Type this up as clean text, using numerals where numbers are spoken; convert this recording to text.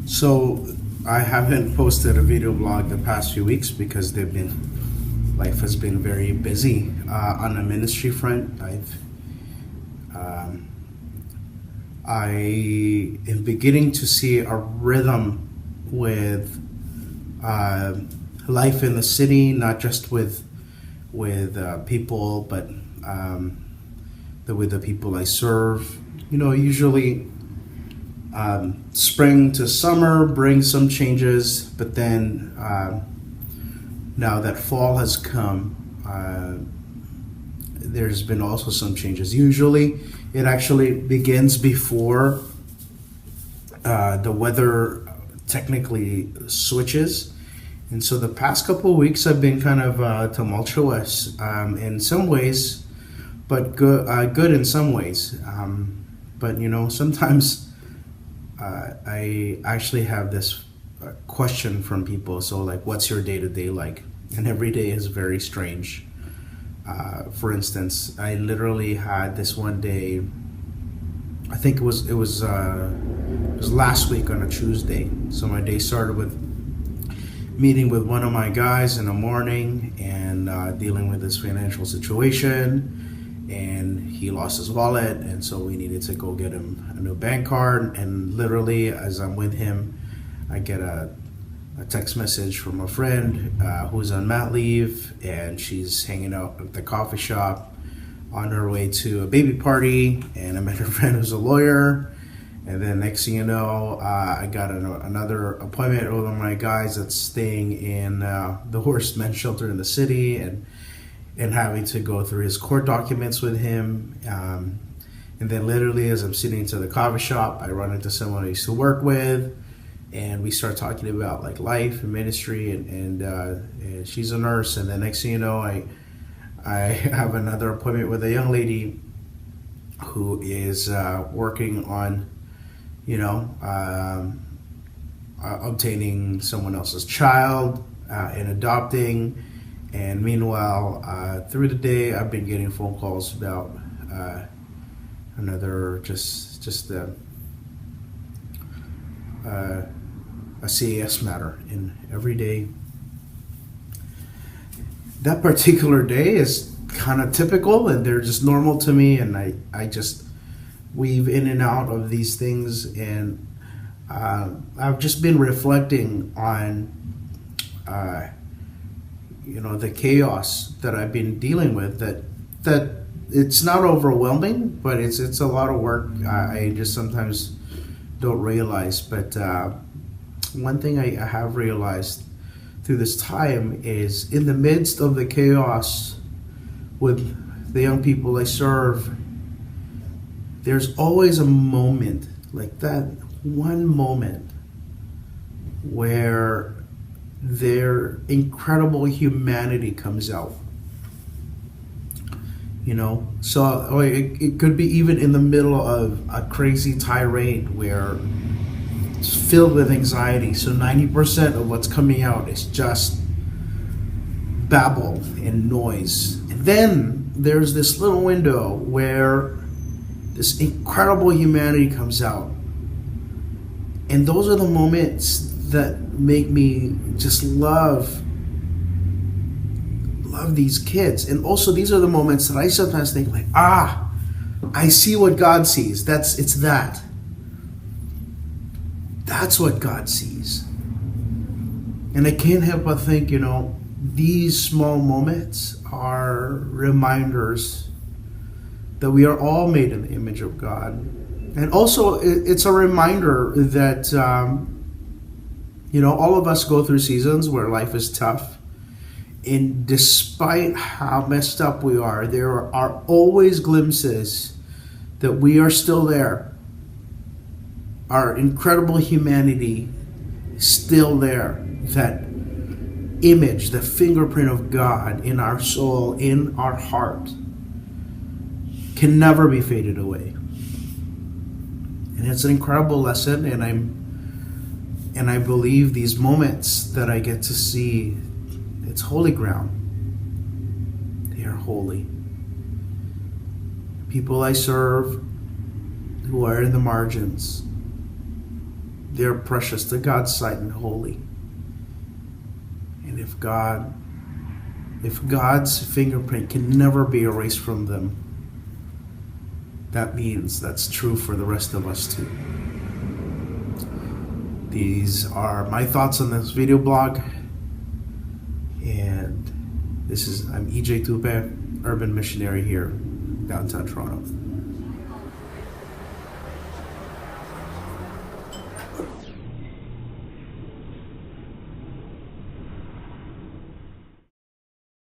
So I haven't posted a video blog the past few weeks because life has been very busy on the ministry front. Um, I am beginning to see a rhythm with life in the city, not just with people, but with the people I serve. Usually spring to summer brings some changes, but then now that fall has come, there's been also some changes. Usually it actually begins before the weather technically switches. And so the past couple of weeks have been kind of tumultuous in some ways, but good in some ways. But sometimes I actually have this question from people. So, like, what's your day to day like? And every day is very strange. For instance, I literally had this one day. I think it was last week on a Tuesday. So my day started with meeting with one of my guys in the morning and dealing with his financial situation. And he lost his wallet, and so we needed to go get him a new bank card. And literally, as I'm with him, I get a text message from a friend who's on mat leave, and she's hanging out at the coffee shop on her way to a baby party. And I met her friend who's a lawyer. And then next thing you know, I got another appointment with one of my guys that's staying in the worst men's shelter in the city, and having to go through his court documents with him. And then literally as I'm sitting into the coffee shop, I run into someone I used to work with, and we start talking about like life and ministry, and she's a nurse. And the next thing you know, I have another appointment with a young lady who is working on, obtaining someone else's child and adopting. And meanwhile, through the day, I've been getting phone calls about another just a CAS matter. And every day, that particular day is kind of typical, and they're just normal to me. And I just weave in and out of these things, and I've just been reflecting on the chaos that I've been dealing with, that it's not overwhelming, but it's a lot of work. I just sometimes don't realize. But one thing I have realized through this time is, in the midst of the chaos with the young people I serve, there's always a moment, like that one moment, where their incredible humanity comes out. So it could be even in the middle of a crazy tirade where it's filled with anxiety. So 90% of what's coming out is just babble and noise. And then there's this little window where this incredible humanity comes out. And those are the moments that make me just love these kids. And also, these are the moments that I sometimes think like, I see what God sees. That's what God sees. And I can't help but think, these small moments are reminders that we are all made in the image of God. And also, it's a reminder that all of us go through seasons where life is tough. And despite how messed up we are, there are always glimpses that we are still there. Our incredible humanity is still there. That image, the fingerprint of God in our soul, in our heart, can never be faded away. And it's an incredible lesson, and I believe these moments that I get to see, it's holy ground. They are holy. People I serve who are in the margins, they're precious to God's sight and holy. And if God's fingerprint can never be erased from them, that means that's true for the rest of us too. These are my thoughts on this video blog, and I'm Ejay Tupe, urban missionary here, downtown Toronto.